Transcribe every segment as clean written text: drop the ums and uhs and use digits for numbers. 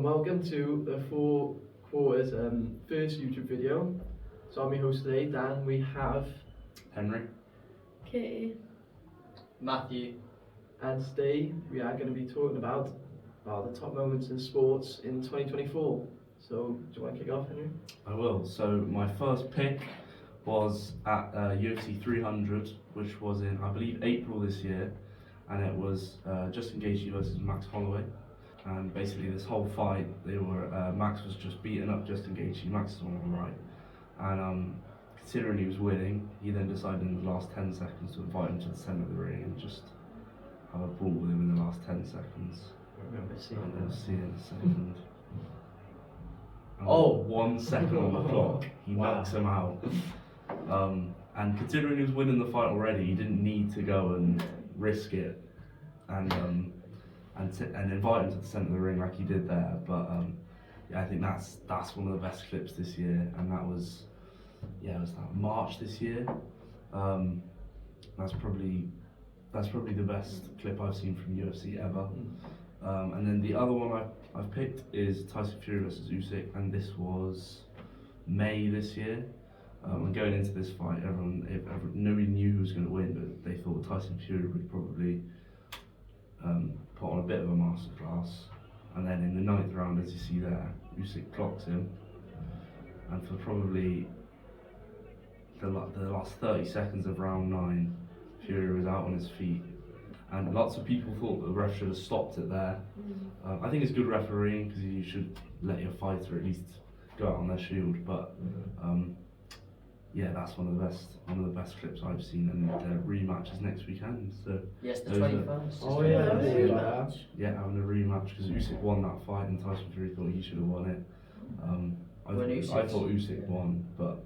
welcome to the Four Quarters first YouTube video. So I'm your host today, Dan. We have Henry, Katie, Matthew. and today we are going to be talking about the top moments in sports in 2024. So do you want to kick off, Henry? I will. So my first pick was at UFC 300, which was in, I believe, April this year, and it was Justin Gaethje versus Max Holloway. And basically this whole fight, Max was just beating up Justin Gaethje. Max is on the right, and considering he was winning, he then decided in the last 10 seconds to invite him to the centre of the ring and just have a brawl with him in the last 10 seconds. I remember seeing And that. then see in a second. And Oh. 1 second on the clock, he Wow. knocks him out. And considering he was winning the fight already, he didn't need to go and risk it and invite him to the centre of the ring like he did there. But yeah, I think that's one of the best clips this year, and that was that March this year. That's probably the best clip I've seen from UFC ever. And then the other one I've picked is Tyson Fury versus Usyk, and this was May this year. And going into this fight, nobody knew who was going to win, but they thought Tyson Fury would probably put on a bit of a masterclass. And then in the 9th round, as you see there, Usyk clocks him, and for probably the last 30 seconds of round 9, Fury was out on his feet. And lots of people thought the ref should have stopped it there. I think it's good refereeing because you should let your fighter at least go out on their shield. But yeah, that's one of the best clips I've seen, and the rematch is next weekend. So Yes, the those are- 21st. Oh yeah, a I didn't know about rematch. yeah, having a rematch because Usyk won that fight and Tyson Fury thought he should have won it. I When thought Usyk won, but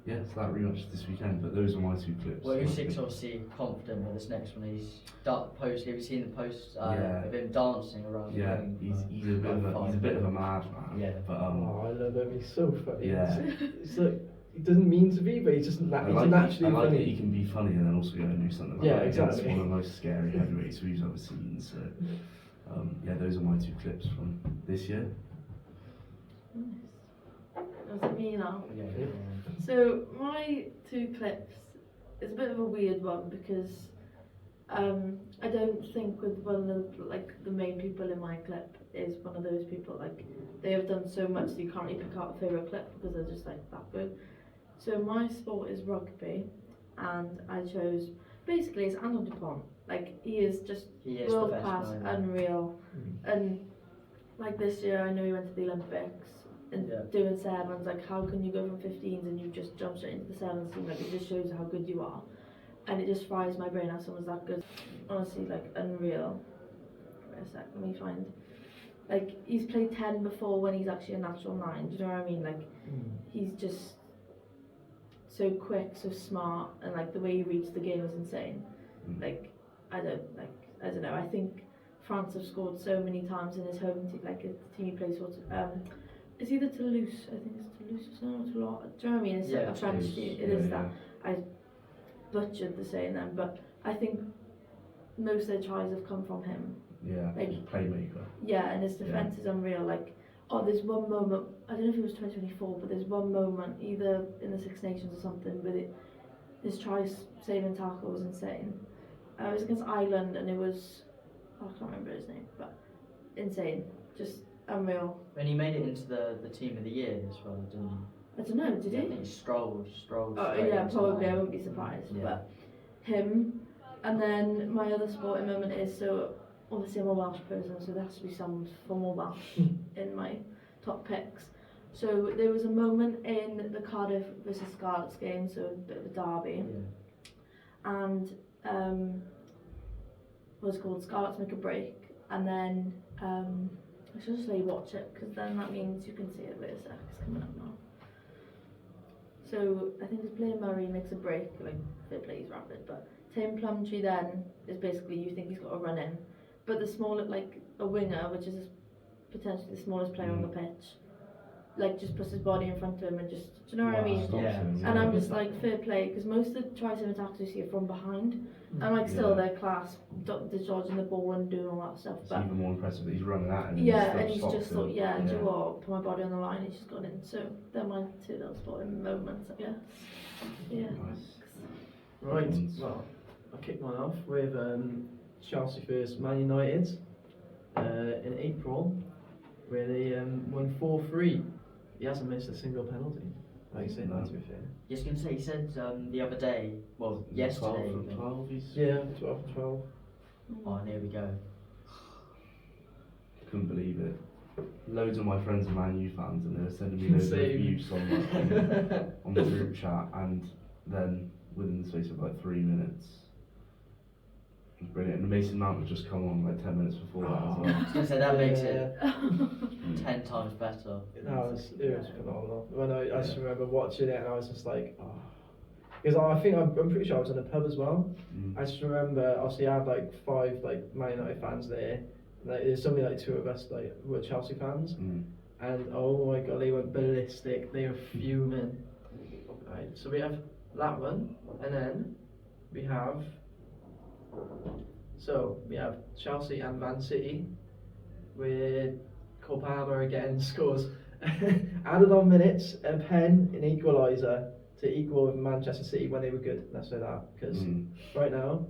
yeah, so that rematch is this weekend. But those are my two clips. Well, Usyk's obviously confident with this next one. He's post. Have you seen the post Yeah. of him dancing around? Yeah, the ring? he's a bit of a madman. Yeah. But Oh, I love him. He's so funny. Yeah. It's like he doesn't mean to be, but he's just I he's like naturally that funny. he can be funny and then also go and do something like Yeah, that. exactly. It's one of the most scary heavyweights we've ever seen. So yeah, those are my two clips from this year. Was it me now? Yeah. So my two clips is a bit of a weird one because I don't think with one of the main people in my clip is one of those people, like they have done so much that you can't really pick out a favourite clip because they're just like that good. So my sport is rugby, and I chose basically it's Antoine Dupont. Like he is just He is world class, professional. unreal, and like this year I know he went to the Olympics and Yeah. doing sevens. Like how can you go from 15s and you just jump straight into the sevens team? Like it just shows how good you are, and it just fries my brain how someone's that good. Honestly, like unreal. Wait a sec, let me find. Like he's played 10 before when he's actually a natural 9. Do you know what I mean? Like he's just so quick, so smart, and like the way he reads the game is insane. Like I don't know. I think France have scored so many times in his home team, like the team he plays for. It's either Toulouse, I think it's Toulouse or something, or Toulon. Do you know what I mean? It's like a French Toulouse. team. It Yeah, is yeah. that. I butchered the saying then, but I think most of their tries have come from him. Yeah, Like- he's a playmaker. Yeah, and his defense is unreal. Like, there's one moment, I don't know if it was 2024, but there's one moment, either in the Six Nations or something, with his try saving tackle was insane. It was against Ireland, and it was, I can't remember his name, but insane, just unreal. And he made it into the team of the year as well, didn't he? I don't know, did Yeah, I he? think he strolled. Oh straight yeah, into probably. that. I wouldn't be surprised. Yeah. But him, and then my other sporting moment is, so obviously I'm a Welsh person, so there has to be someone from all Welsh in my top picks. So there was a moment in the Cardiff versus Scarlets game, so a bit of a derby, Yeah. and what's it called, Scarlets make a break, and then I should just say watch it because then that means you can see it. Wait a sec, it's coming up now. So I think it's Blair Murray makes a break, like fair play, he's rapid, but Tim Plumtree then is basically you think he's got to run in, but the small, like a winger, which is potentially the smallest player on the pitch, like just puts his body in front of him and just, do you know what I mean? Stops Yeah. him, And I'm yeah. just like, fair play, because most of the try-sim attacks you see are from behind, and like still Yeah. they're class, dodging the ball and doing all that stuff. It's But even more impressive that he's running at him. yeah, still and he's stops just him. thought, do you know what, put my body on the line, he's just got in. So they're my two little sporting moments, I guess. Yeah. Nice. Right, Ones. well, I'll kick mine off with Chelsea versus Man United in April, where they won 4-3. He hasn't missed a single penalty. Like you said, No. to be fair. Just gonna say, he said the other day, well, yesterday. 12 from even. 12, he's... Yeah, 12-12. Oh, and here we go. Couldn't believe it. Loads of my friends are Man U fans and they were sending me loads of Same. reviews on the group chat, and then within the space of like 3 minutes, it was brilliant. And Mason Mount had just come on like 10 minutes before that as I well. was gonna say that makes it Yeah. 10 times better. It was phenomenal. When I just remember watching it and I was just like, oh. Because I think I'm pretty sure I was in a pub as well. Mm. I just remember, obviously I had like 5 like Man United fans there. Like, there's only like 2 of us like who were Chelsea fans, Mm. and oh my god, they went ballistic. They were fuming. Right, so we have that one, and then we have Chelsea and Man City, where Cole Palmer again scores added on minutes, a pen, an equaliser to equal with Manchester City when they were good. Let's say that, because Mm. right now,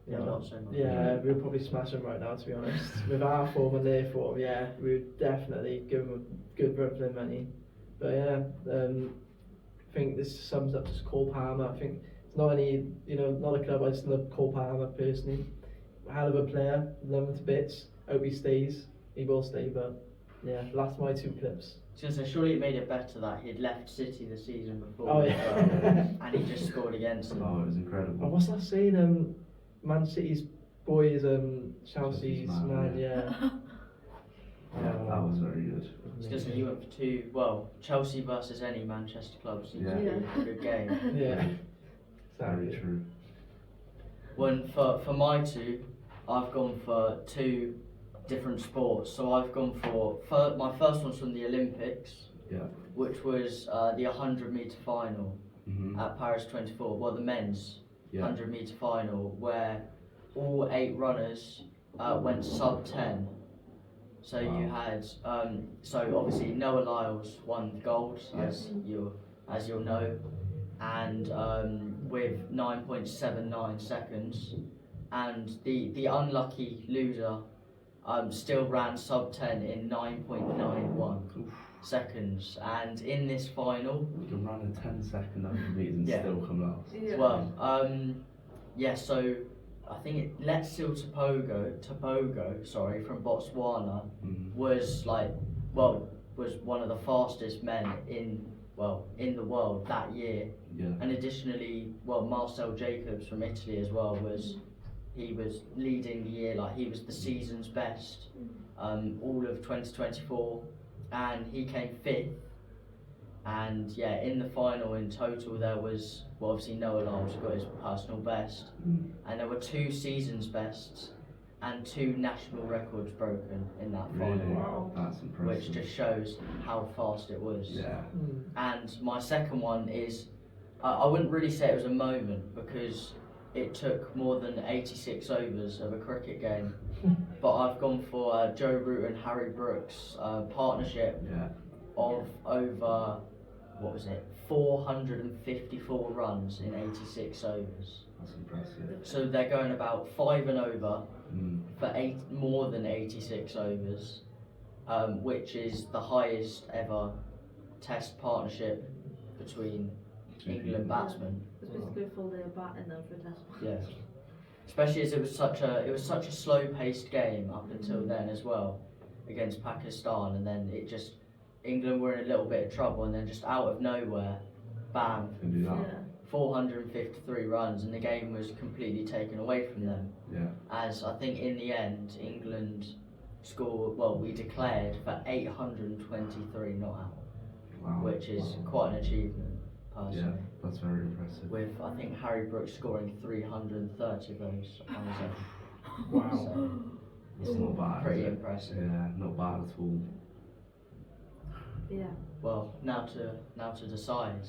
Yeah, not so much. yeah, we'll probably smash them right now, to be honest. With our form and their form, yeah, we would definitely give them a good run for their money. But yeah, I think this sums up just Cole Palmer. I think it's not any, not a club. I just love Cole Palmer personally. Hell of a player, love him to bits. Hope he stays. He will stay, but yeah, that's my 2 clips. I was gonna say, surely it made it better that he'd left City the season before. Oh yeah. And he just scored against them. Oh, it was Oh, incredible. what's that saying? Man City's boy is Chelsea's man. man, Yeah. Yeah, that was very good. I was gonna say, you went for 2, well, Chelsea versus any Manchester club seems to be Yeah. a good game. Yeah. Very Exactly. true. When for my 2, I've gone for 2 different sports. So I've gone for my first one's from the Olympics, Yeah. which was the 100-meter final Mm-hmm. at Paris 24. Well, the men's Yeah. 100-meter final, where all 8 runners went sub 10. So you Wow. had so obviously Noah Lyles won gold, Yes. as you'll know, and with 9.79 seconds, and the unlucky loser still ran sub 10 in 9.91 seconds, and in this final, You can run a 10-second 100 metres and Yeah. still come last. Yeah. well, so I think Letsil Tobogo, from Botswana, Mm. was was one of the fastest men in the world that year. Yeah. And additionally, Marcel Jacobs from Italy as well was leading the year, like he was the season's best all of 2024, and he came 5th. And yeah, in the final in total there was obviously Noah Lyles got his personal best, Mm. and there were 2 seasons bests and 2 national records broken in that final, Really? Wow. That's impressive. which just shows how fast it was. Yeah. And my second one is, I wouldn't really say it was a moment because it took more than 86 overs of a cricket game, but I've gone for Joe Root and Harry Brooks partnership Yeah. of over, 454 runs in 86 overs. That's impressive. So they're going about 5 and over Mm. for more than 86 overs, which is the highest ever Test partnership between England batsmen. It's basically a full day of batting then for a test match. Yeah. Especially as it was such a slow-paced game up until then as well, against Pakistan, and then England were in a little bit of trouble, and then just out of nowhere, bam, Can do that. Yeah. 453 runs, and the game was completely taken away from them. Yeah. As I think in the end, England we declared for 823 not out, Wow. which is quite an achievement, personally. Yeah, that's very impressive. With I think Harry Brooks scoring 330 of those on his own. Wow. So, It's not bad. pretty is it? impressive. Yeah, not bad at all. Yeah. Well, now to decide.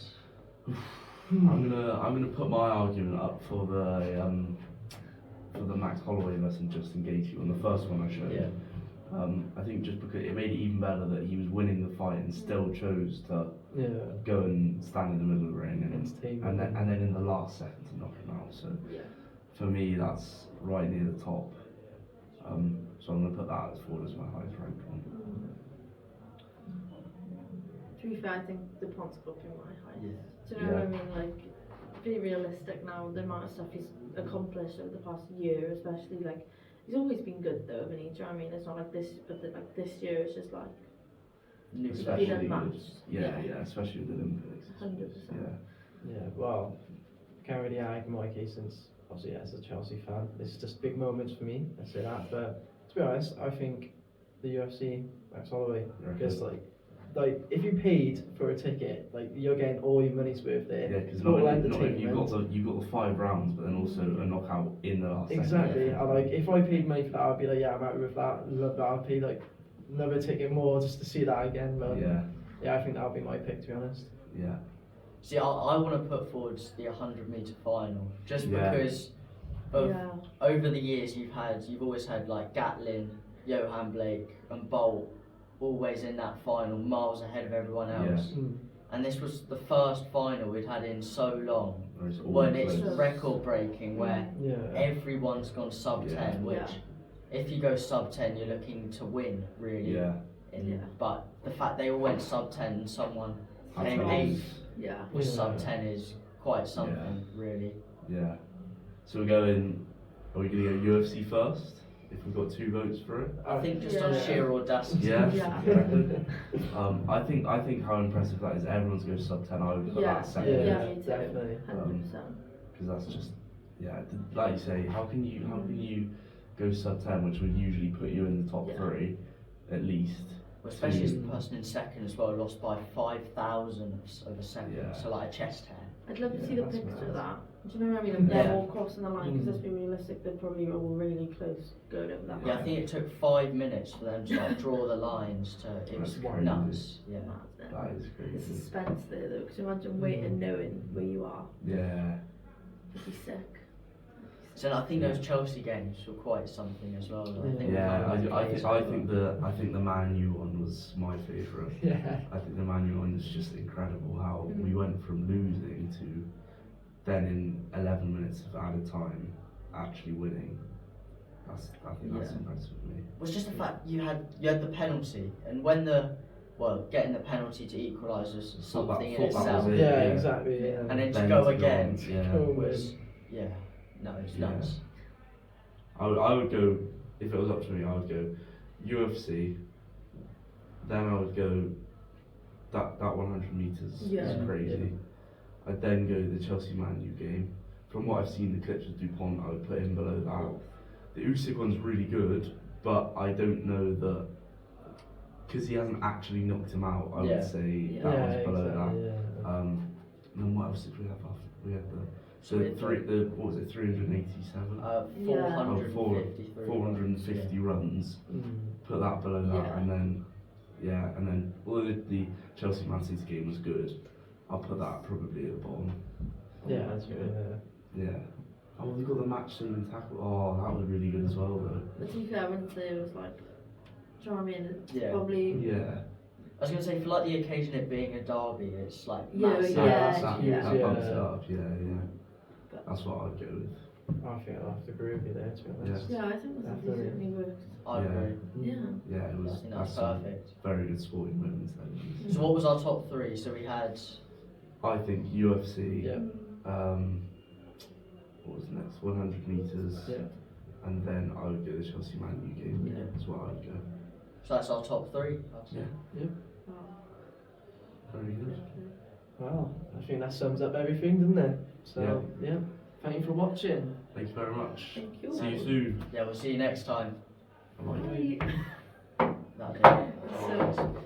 I'm gonna put my argument up for the Max Holloway versus Justin Gaethje on the first one I showed. Yeah. I think just because it made it even better that he was winning the fight and still chose to Yeah. go and stand in the middle of the ring Entertainment. and then in the last second to knock him out. So Yeah. for me, that's right near the top. So I'm gonna put that as forward as my highest ranked one. To be fair, I think DuPont's got to be my highest. Yeah. Do you know what I Yeah. mean? Like, be realistic now. The amount of stuff he's accomplished over the past year, especially like, he's always been good though, hasn't he? Do you know what I mean? It's not like this, but like this year, it's just like New It's Especially been special. unmatched. with- yeah, especially with the Olympics. 100%. Yeah. Yeah, well, can't really argue my case since, obviously, as a Chelsea fan, it's just big moments for me, I say that, but to be honest, I think the UFC, Max Holloway, because like, if you paid for a ticket, like, you're getting all your money's worth there. Yeah, because Total not only you've entertainment. got the 5 rounds, but then also a knockout in the last Exactly, second. and like, if I paid money for that, I'd be like, yeah, I'm happy with that, love that, I'd pay like another ticket more just to see that again, but Yeah, I think that would be my pick, to be honest. yeah. See, I want to put forward the 100-meter final just Yeah. because of Yeah. over the years you've always had like Gatlin, Johan Blake, and Bolt always in that final, miles ahead of everyone else. Mm. And this was the first final we'd had in so long Or it's all when it's close. record breaking where Yeah. everyone's gone sub Yeah. 10, which Yeah. if you go sub 10 you're looking to win really. Yeah. Yeah. But the fact they all went sub 10 and someone That's came nice. 8th Yeah. was Yeah. sub 10 is quite something really. Yeah. So we're going. Are we going to go UFC first? If we've got 2 votes for it. I think just on Yeah. sheer audacity. Yeah. Yeah. I think how impressive that is. Everyone's going sub 10. I would put Yeah. that second. Yeah, Yeah, me too. definitely. 100%. Because that's just, like you say, how can you go sub 10, which would usually put you in the top Yeah. 3, at least. Well, especially as the person in second as well lost by 5,000ths of a second, Yeah. so like a chest hair. I'd love to Yeah, see the that's picture mad. of that. Do you know what I mean? Of them Yeah. all crossing the line, because Mm. let's be realistic, they're probably all really close going over that Yeah, I line. think it took 5 minutes for them to like draw the lines to. It was That's crazy. nuts. Yeah. Mad, isn't it? That is The crazy. suspense there though, because imagine waiting knowing where you are. Yeah. It'd be sick. So I think those Chelsea games were quite something as well. I think Yeah, we I think the Man U one was my favourite. Yeah. I think the Man U one is just incredible how we went from losing to then in 11 minutes of added time actually winning. I think that's Yeah. impressive for me. was just the fact you had the penalty, and when getting the penalty to equalise was something in thought that itself. was it. Yeah, Yeah. exactly. Yeah. And then to Then go to again yeah. Go was win. it's Yeah. nuts. I would go, if it was up to me, I would go UFC, then I would go that 100 metres Yeah. is crazy. I'd then go the Chelsea Man U game. From what I've seen the clips of DuPont, I would put him below that. The Usyk one's really good, but I don't know that, because he hasn't actually knocked him out, I Yeah. would say Yeah. that Yeah, one's below exactly, that. yeah. And then what else did we have after? We had So we had 387? Yeah. 453. 450 runs. Mm. Put that below that, Yeah. and then although the Chelsea Man City game was good, I'll put that probably at the bottom. Yeah, that's good. Yeah. Oh, they got the match saving tackle. Oh, that was really good as well, though. But to be fair, I wouldn't say it was like, do you know what I mean? It's Yeah. probably, Yeah. I was going to say, for like the occasion it being a derby, it's like Yeah, massive. yeah. That bumps it Yeah. up. Yeah. But- That's what I'd go with. I think I'll have to agree with you there, to be honest. yeah, I think this Definitely. certainly worked. I Yeah. agree. Yeah. Yeah, it I was. think that's some perfect. very good sporting moments then. So what was our top 3? So we had I think UFC. Yeah. What was next? 100 meters. Yeah. And then I would go the Chelsea Man U game. Yeah. That's what I would go. so that's our top 3. I'd say. Yeah. Oh. Very good. Well, I think that sums up everything, doesn't it? So, yeah. Thank you for watching. Thank you very much. Thank you. See you soon. Yeah, we'll see you next time. Bye. Bye. That's it. So-